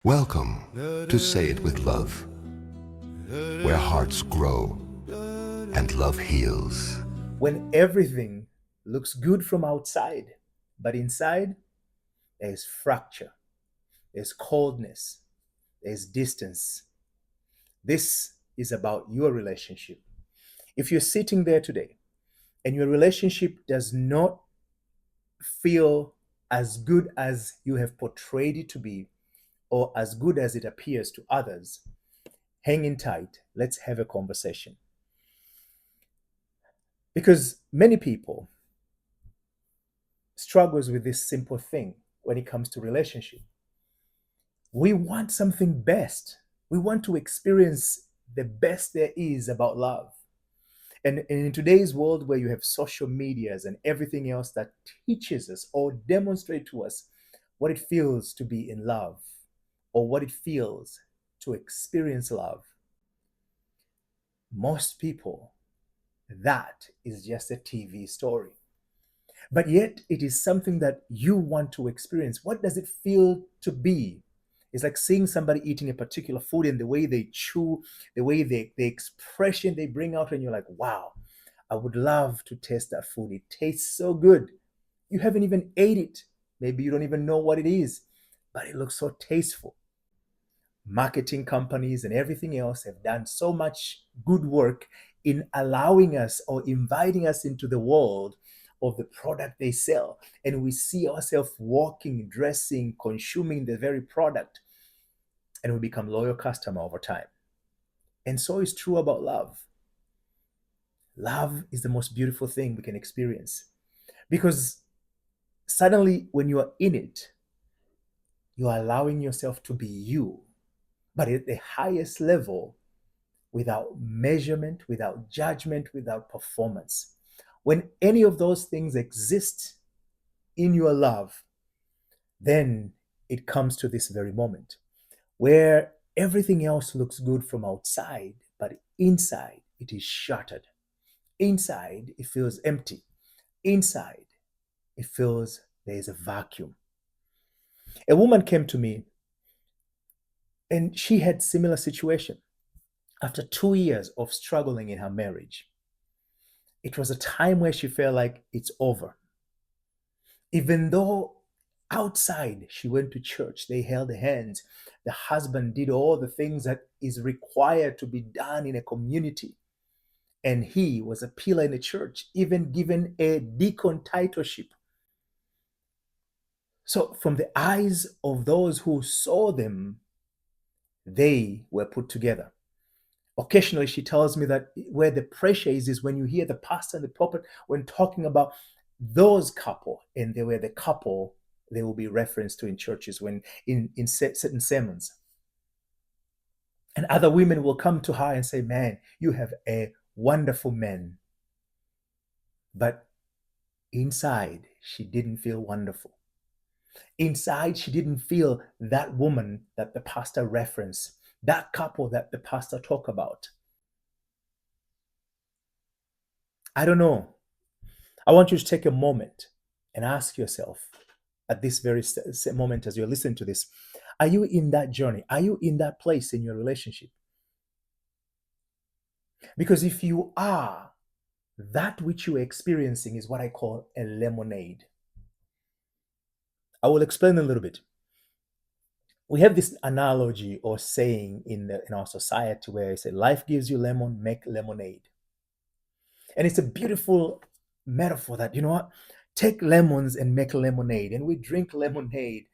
Welcome to Say It With Love, where hearts grow and love heals. When everything looks good from outside, but inside there's fracture, there's coldness, there's distance. This is about your relationship. If you're sitting there today and your relationship does not feel as good as you have portrayed it to be, or as good as it appears to others, hang in tight. Let's have a conversation. Because many people struggles with this simple thing when it comes to relationship. We want something best. We want to experience the best there is about love. And in today's world where you have social medias and everything else that teaches us or demonstrate to us what it feels to be in love or what it feels to experience love, most people, that is just a TV story. But yet it is something that you want to experience. What does it feel to be? It's like seeing somebody eating a particular food and the way they chew, the way the expression they bring out, and you're like, wow, I would love to taste that food. It tastes so good. You haven't even ate it. Maybe you don't even know what it is, but it looks so tasteful. Marketing companies and everything else have done so much good work in allowing us or inviting us into the world of the product they sell. And we see ourselves walking, dressing, consuming the very product, and we become loyal customer over time. And so is true about love. Love is the most beautiful thing we can experience because suddenly when you are in it, you are allowing yourself to be you, but at the highest level, without measurement, without judgment, without performance. When any of those things exist in your love, then it comes to this very moment where everything else looks good from outside, but inside it is shattered. Inside it feels empty. Inside it feels there is a vacuum. A woman came to me and she had similar situation. After 2 years of struggling in her marriage, it was a time where she felt like it's over. Even though outside she went to church, they held hands, the husband did all the things that is required to be done in a community. And he was a pillar in the church, even given a deacon titleship. So, from the eyes of those who saw them, they were put together. Occasionally, she tells me that where the pressure is when you hear the pastor and the prophet when talking about those couple, and they were the couple they will be referenced to in churches when in certain sermons. And other women will come to her and say, man, you have a wonderful man. But inside, she didn't feel wonderful. Inside, she didn't feel that woman that the pastor referenced, that couple that the pastor talked about. I don't know. I want you to take a moment and ask yourself at this very moment as you're listening to this, are you in that journey? Are you in that place in your relationship? Because if you are, that which you're experiencing is what I call a lemonade. I will explain a little bit. We have this analogy or saying in our society where I say, life gives you lemon, make lemonade. And it's a beautiful metaphor that, you know what, take lemons and make lemonade. And we drink lemonade.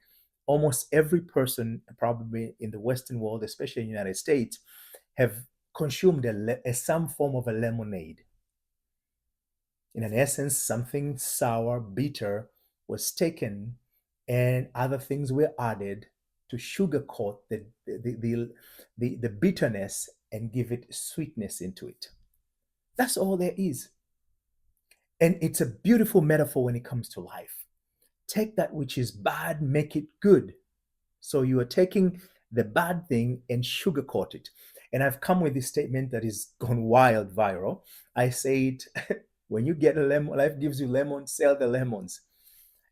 Almost every person, probably in the Western world, especially in the United States, have consumed some form of a lemonade. In an essence, something sour, bitter was taken and other things were added to sugarcoat the bitterness and give it sweetness into it. That's all there is. And it's a beautiful metaphor when it comes to life. Take that which is bad, make it good. So you are taking the bad thing and sugarcoat it. And I've come with this statement that is gone wild viral. I say it when you get a lemon, life gives you lemons, sell the lemons.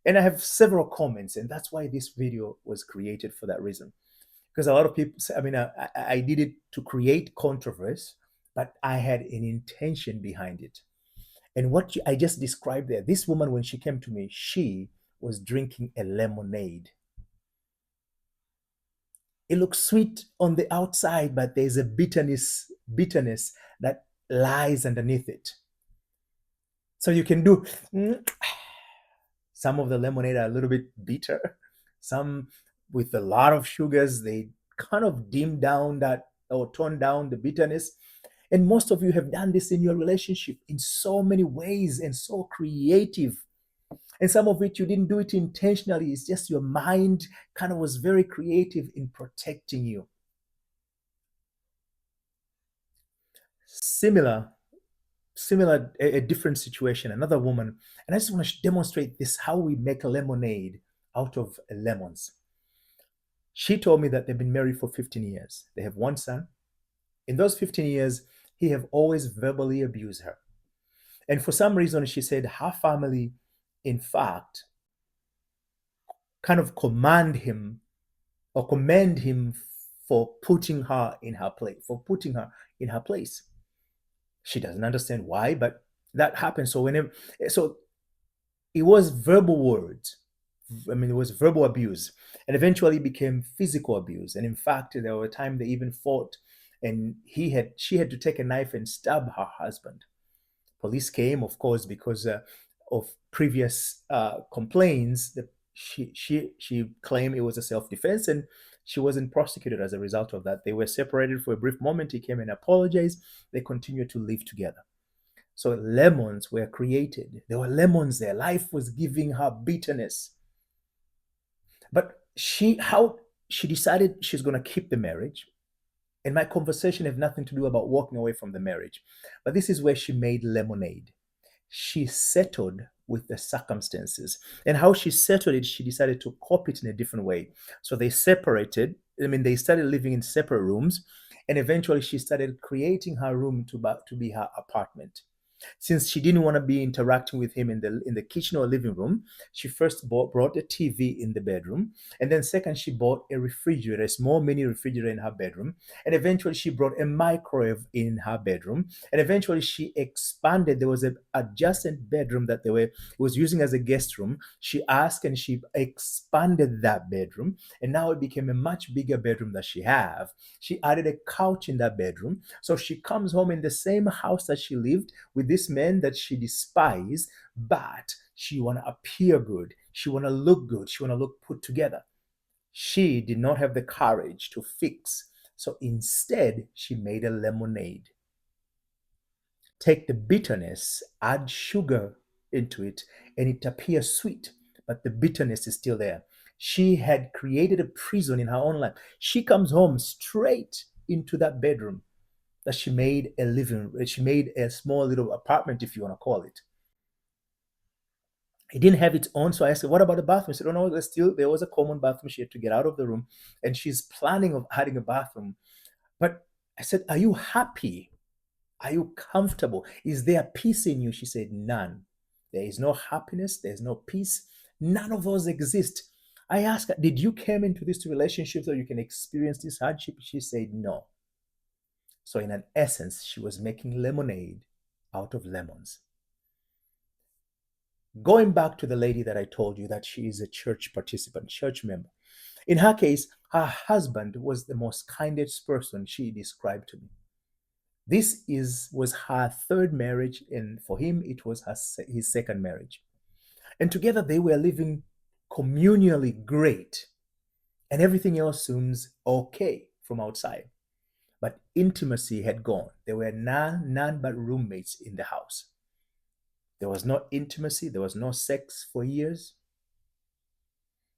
And I have several comments, and that's why this video was created for that reason. because a lot of people say, I mean, I did it to create controversy, but I had an intention behind it. And what I just described there, this woman, when she came to me, she was drinking a lemonade. It looks sweet on the outside, but there's a bitterness that lies underneath it. So you can do some of the lemonade are a little bit bitter, some with a lot of sugars, they kind of dim down that or tone down the bitterness. And most of you have done this in your relationship in so many ways and so creative. And some of it you didn't do it intentionally. It's just your mind kind of was very creative in protecting you. Similar, a different situation, another woman. And I just want to demonstrate this how we make lemonade out of lemons. She told me that they've been married for 15 years. They have one son. In those 15 years, he have always verbally abused her. And for some reason, she said her family, in fact, kind of commend him for putting her in her place. She doesn't understand why, but that happens. So it was verbal words. I mean, it was verbal abuse, and eventually became physical abuse. And in fact, there were times they even fought, and she had to take a knife and stab her husband. Police came, of course, because of previous complaints. She claimed it was a self-defense, and she wasn't prosecuted as a result of that. They were separated for a brief moment. He came and apologized. They continued to live together. So lemons were created. There were lemons there. Life was giving her bitterness. But she decided she's going to keep the marriage. And my conversation have nothing to do about walking away from the marriage. But this is where she made lemonade. She settled with the circumstances. And how she settled it, she decided to cope it in a different way. So they separated. I mean, they started living in separate rooms. And eventually she started creating her room to be her apartment. Since she didn't want to be interacting with him in the kitchen or living room, she first brought a TV in the bedroom, and then second she bought a refrigerator, a small mini refrigerator in her bedroom, and eventually she brought a microwave in her bedroom, and eventually she expanded. There was an adjacent bedroom that was using as a guest room. She asked and she expanded that bedroom, and now it became a much bigger bedroom that she have. She added a couch in that bedroom, so she comes home in the same house that she lived with this man that she despised, but she want to appear good. She want to look good. She want to look put together. She did not have the courage to fix. So instead, she made a lemonade. Take the bitterness, add sugar into it, and it appears sweet, but the bitterness is still there. She had created a prison in her own life. She comes home straight into that bedroom that she made a small little apartment, if you want to call it. It didn't have its own. So I said, what about the bathroom? She said, oh no, there was a common bathroom. She had to get out of the room, and she's planning of adding a bathroom. But I said, are you happy? Are you comfortable? Is there peace in you? She said, none. There is no happiness. There's no peace. None of those exist. I asked her, did you come into this relationship so you can experience this hardship? She said, no. So in an essence, she was making lemonade out of lemons. Going back to the lady that I told you that she is a church participant, church member. In her case, her husband was the most kindest person she described to me. This was her third marriage, and for him, it was his second marriage. And together they were living communally great, and everything else seems okay from outside. But intimacy had gone. There were none but roommates in the house. There was no intimacy. There was no sex for years.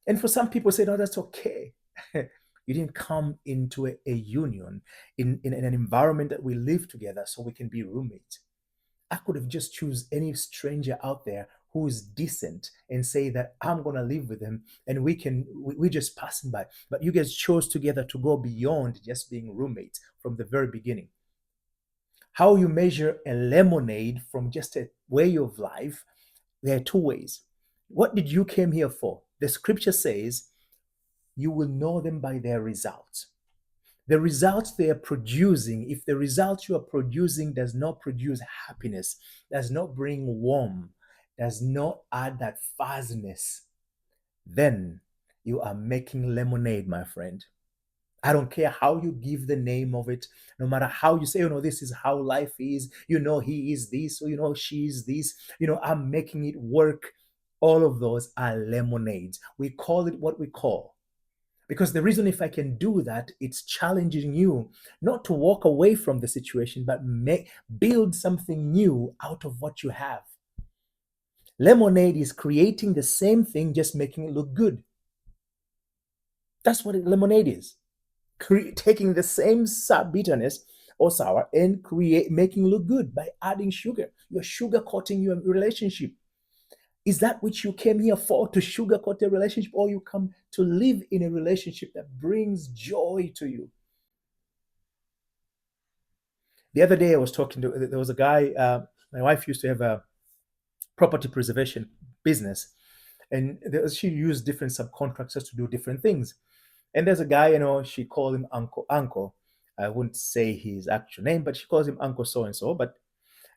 And for some people say, no, that's okay. You didn't come into a union in an environment that we live together so we can be roommates. I could have just choose any stranger out there who is decent and say that I'm going to live with him and we're just passing by. But you guys chose together to go beyond just being roommates from the very beginning. How you measure a lemonade from just a way of life, there are two ways. What did you came here for? The scripture says, you will know them by their results. The results they are producing, if the results you are producing does not produce happiness, does not bring warmth, does not add that fuzziness, then you are making lemonade, my friend. I don't care how you give the name of it, no matter how you say, this is how life is, he is this, or she is this, I'm making it work. All of those are lemonades. We call it what we call. Because the reason if I can do that, it's challenging you not to walk away from the situation, but build something new out of what you have. Lemonade is creating the same thing, just making it look good. That's what lemonade is. Taking the same bitterness or sour and making it look good by adding sugar. You're sugarcoating your relationship. Is that which you came here for, to sugarcoat a relationship, or you come to live in a relationship that brings joy to you? The other day I was talking to, there was a guy, my wife used to have a property preservation business, and she used different subcontractors to do different things. And there's a guy, she called him Uncle. I wouldn't say his actual name, but she calls him Uncle so and so. But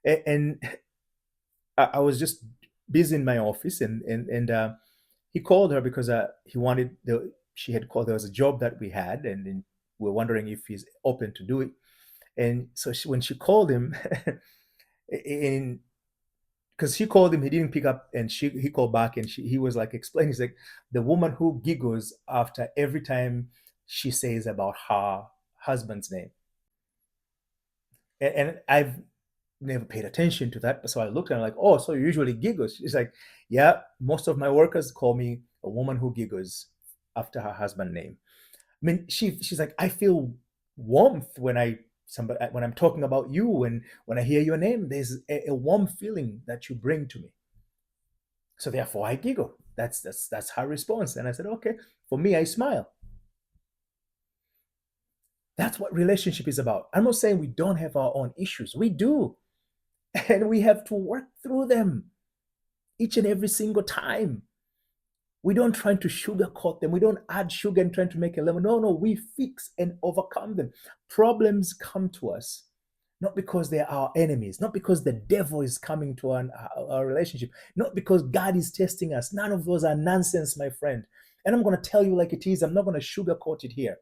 and I was just busy in my office, and he called her because he wanted she had called. There was a job that we had, and we were wondering if he's open to do it. And so when she called him, in because she called him, he didn't pick up, and he called back, and he was like explaining, he's like, the woman who giggles after every time she says about her husband's name. And I've never paid attention to that, so I looked and I'm like, oh, so you usually giggle? She's like, yeah, most of my workers call me a woman who giggles after her husband's name. I mean, she's like, I feel warmth when I'm talking about you, when I hear your name, there's a warm feeling that you bring to me. So therefore I giggle. That's her response. And I said, okay, for me, I smile. That's what relationship is about. I'm not saying we don't have our own issues. We do. And we have to work through them each and every single time. We don't try to sugarcoat them. We don't add sugar and trying to make a lemon. No, no, we fix and overcome them. Problems come to us not because they're our enemies, not because the devil is coming to our relationship, not because God is testing us. None of those are nonsense, my friend. And I'm going to tell you like it is. I'm not going to sugarcoat it here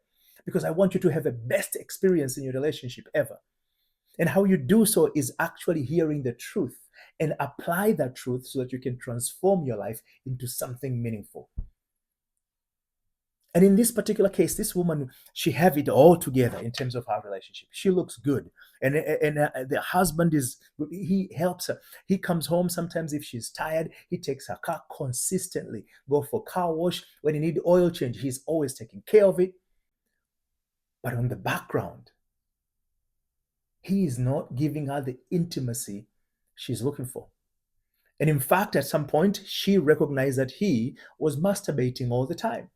because I want you to have the best experience in your relationship ever. And how you do so is actually hearing the truth and apply that truth so that you can transform your life into something meaningful. And in this particular case, this woman, she have it all together in terms of her relationship. She looks good. And the husband he helps her. He comes home sometimes if she's tired. He takes her car consistently, go for car wash. When he need oil change, he's always taking care of it. But on the background, he is not giving her the intimacy she's looking for. And in fact, at some point, she recognized that he was masturbating all the time.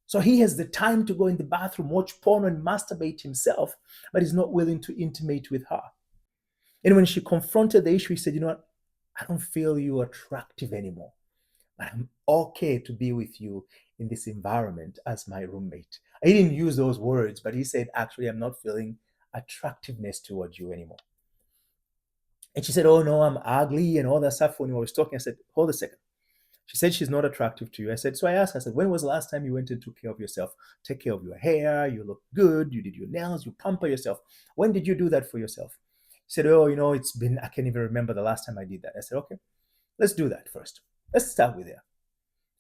So he has the time to go in the bathroom, watch porn, and masturbate himself, but he's not willing to intimate with her. And when she confronted the issue, he said, what? I don't feel you attractive anymore. But I'm okay to be with you in this environment as my roommate. He didn't use those words, but he said, actually, I'm not feeling attractiveness towards you anymore. And she said, oh no, I'm ugly and all that stuff. When we were talking, I said, hold a second. She said she's not attractive to you. I said, so I asked her, I said, when was the last time you went and took care of yourself? Take care of your hair, you look good, you did your nails, you pamper yourself. When did you do that for yourself? She said, oh, it's been, I can't even remember the last time I did that. I said, okay, let's do that first. Let's start with there.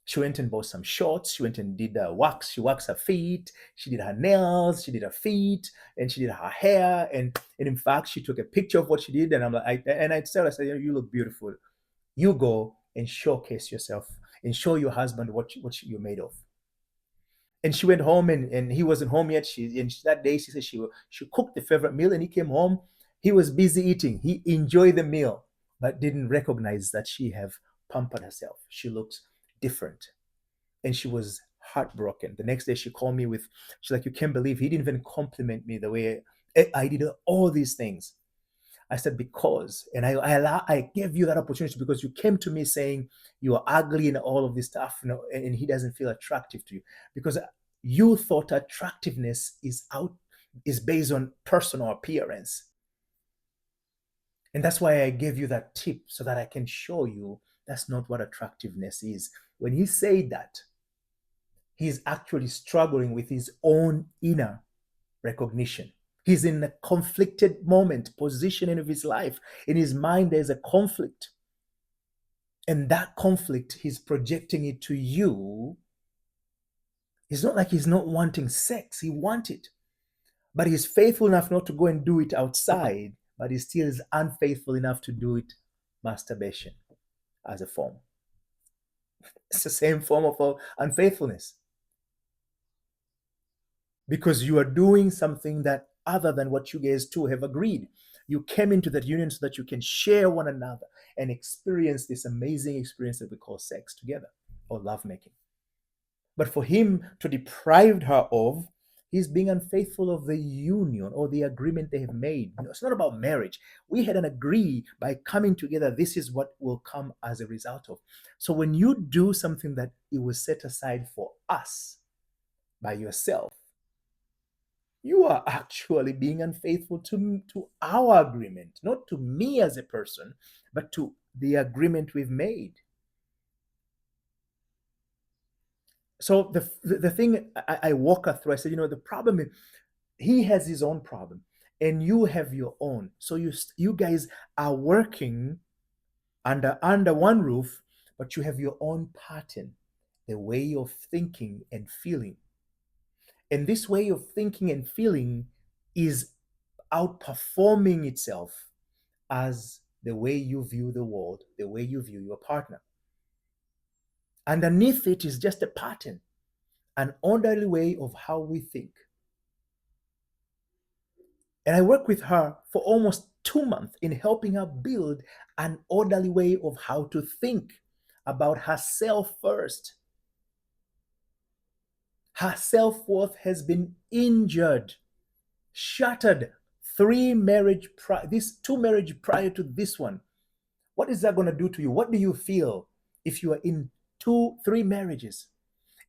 She went and bought some shorts. She went and did wax. She waxed her feet. She did her nails. She did her feet, and she did her hair. And in fact, she took a picture of what she did. And I'm like, I tell her, I said, you look beautiful. You go and showcase yourself and show your husband what you're made of. And she went home, and he wasn't home yet. That day she said she cooked the favorite meal, and he came home. He was busy eating. He enjoyed the meal, but didn't recognize that she have pampered herself. She looks different. And she was heartbroken. The next day she called me she's like, you can't believe he didn't even compliment me the way I did all these things. I said, because, and I gave you that opportunity because you came to me saying you are ugly and all of this stuff, and he doesn't feel attractive to you. Because you thought attractiveness is based on personal appearance. And that's why I gave you that tip so that I can show you that's not what attractiveness is. When he said that, he's actually struggling with his own inner recognition. He's in a conflicted moment, positioning of his life. In his mind, there's a conflict. And that conflict, he's projecting it to you. It's not like he's not wanting sex, he wants it. But he's faithful enough not to go and do it outside, but he still is unfaithful enough to do it masturbation as a form. It's the same form of unfaithfulness. Because you are doing something that other than what you guys two have agreed. You came into that union so that you can share one another and experience this amazing experience that we call sex together or lovemaking. But for him to deprive her of, he's being unfaithful of the union or the agreement they have made. It's not about marriage. We had an agree by coming together, this is what will come as a result of. So when you do something that it was set aside for us by yourself, you are actually being unfaithful to our agreement, not to me as a person, but to the agreement we've made. So the thing I walk her through, I said, the problem is he has his own problem and you have your own. So you guys are working under one roof, but you have your own pattern, the way of thinking and feeling. And this way of thinking and feeling is outperforming itself as the way you view the world, the way you view your partner. Underneath it is just a pattern, an orderly way of how we think. And I worked with her for almost 2 months in helping her build an orderly way of how to think about herself first. Her self-worth has been injured, shattered. Two marriage prior to this one. What is that going to do to you? What do you feel if you are in 3 marriages?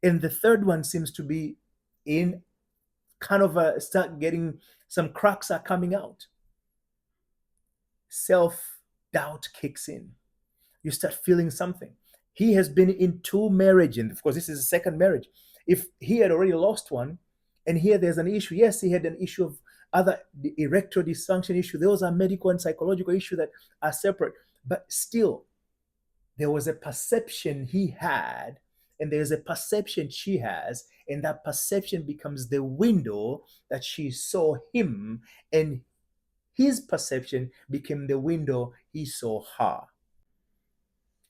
And the third one seems to be in kind of start getting some cracks are coming out. Self-doubt kicks in. You start feeling something. He has been in 2 marriages, and of course, this is a second marriage. If he had already lost one, and here there's an issue, yes, he had an issue of other erectile dysfunction issue. Those are medical and psychological issues that are separate. But still, there was a perception he had, and there's a perception she has, and that perception becomes the window that she saw him, and his perception became the window he saw her.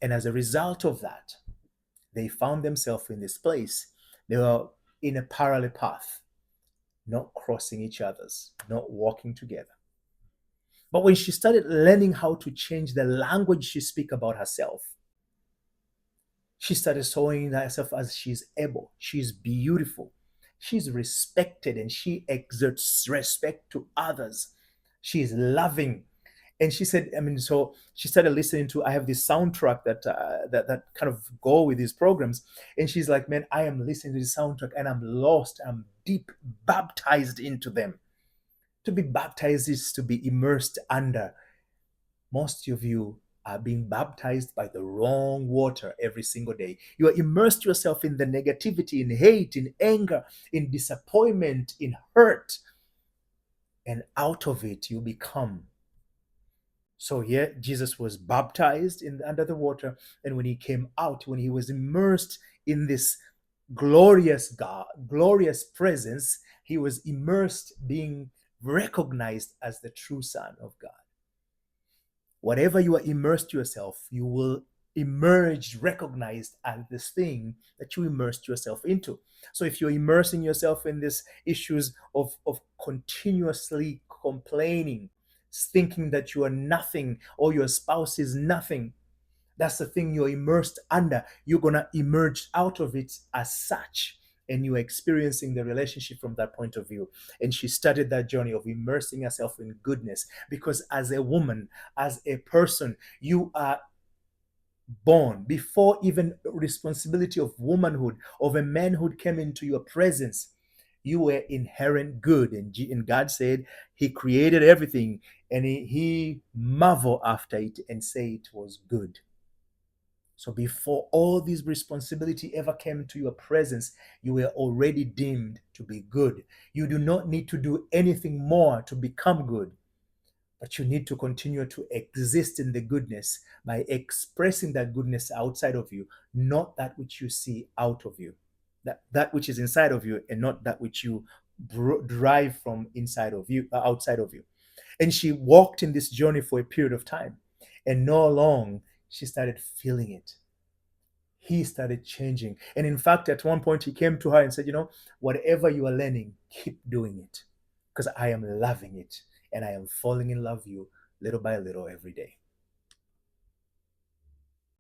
And as a result of that, they found themselves in this place. They were in a parallel path, not crossing each other's, not walking together. But when she started learning how to change the language she speaks about herself, she started showing herself as she's able, she's beautiful, she's respected, and she exerts respect to others. She's loving. And she said, so she started listening to, I have this soundtrack that kind of go with these programs. And she's like, man, I am listening to this soundtrack and I'm lost. I'm deep baptized into them. To be baptized is to be immersed under. Most of you are being baptized by the wrong water every single day. You are immersed yourself in the negativity, in hate, in anger, in disappointment, in hurt. And out of it, you become. So here, Jesus was baptized under the water. And when he came out, when he was immersed in this glorious God, glorious presence, he was immersed, being recognized as the true Son of God. Whatever you are immersed yourself, you will emerge recognized as this thing that you immersed yourself into. So if you're immersing yourself in these issues of continuously complaining, thinking that you are nothing or your spouse is nothing, that's the thing you're immersed under. You're going to emerge out of it as such. And you're experiencing the relationship from that point of view. And she started that journey of immersing herself in goodness. Because as a woman, as a person, you are born, before even responsibility of womanhood, of a manhood came into your presence, you were inherent good. And God said he created everything, and he marveled after it and say it was good. So before all this responsibility ever came into your presence, you were already deemed to be good. You do not need to do anything more to become good, but you need to continue to exist in the goodness by expressing that goodness outside of you, not that which you see out of you. That which is inside of you, and not that which you drive from inside of you, outside of you. And she walked in this journey for a period of time, and not long she started feeling it. He started changing. And in fact, at one point, he came to her and said, whatever you are learning, keep doing it, because I am loving it, and I am falling in love with you little by little every day.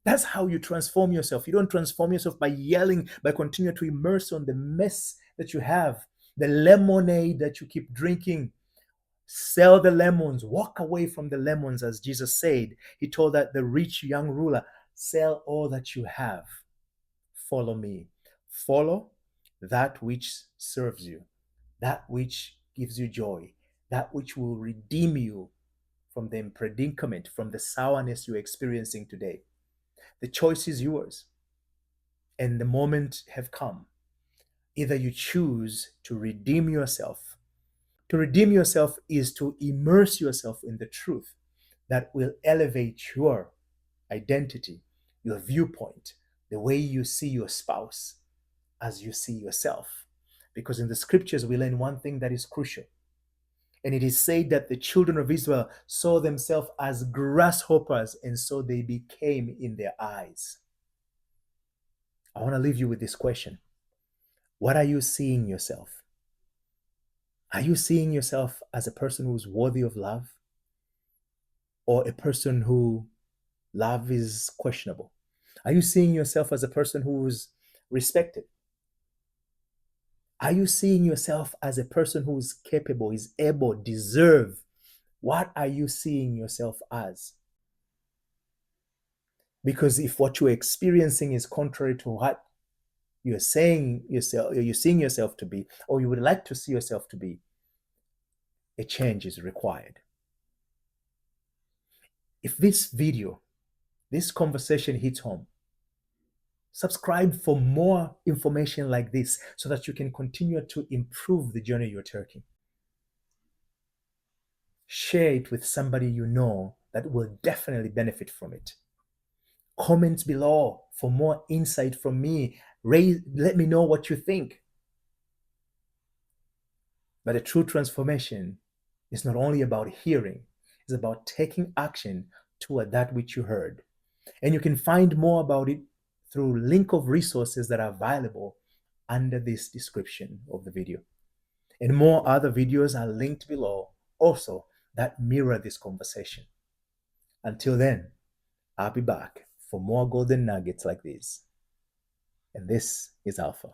That's how you transform yourself. You don't transform yourself by yelling, by continuing to immerse on the mess that you have, the lemonade that you keep drinking. Sell the lemons, walk away from the lemons, as Jesus said. He told that the rich young ruler, sell all that you have. Follow me. Follow that which serves you, that which gives you joy, that which will redeem you from the predicament, from the sourness you're experiencing today. The choice is yours, and the moment have come. Either you choose to redeem yourself. To redeem yourself is to immerse yourself in the truth that will elevate your identity, your viewpoint, the way you see your spouse as you see yourself. Because in the scriptures, we learn one thing that is crucial. And it is said that the children of Israel saw themselves as grasshoppers, and so they became in their eyes. I want to leave you with this question. What are you seeing yourself? Are you seeing yourself as a person who's worthy of love, or a person who love is questionable? Are you seeing yourself as a person who's respected? Are you seeing yourself as a person who is capable, is able, deserve? What are you seeing yourself as? Because if what you're experiencing is contrary to what you're saying yourself, you're seeing yourself to be, or you would like to see yourself to be, a change is required. If this video, this conversation hits home, subscribe for more information like this so that you can continue to improve the journey you're taking. Share it with somebody you know that will definitely benefit from it. Comment below for more insight from me. Let me know what you think. But a true transformation is not only about hearing, it's about taking action toward that which you heard. And you can find more about it through link of resources that are available under this description of the video. And more other videos are linked below also that mirror this conversation. Until then, I'll be back for more golden nuggets like this. And this is Alpha.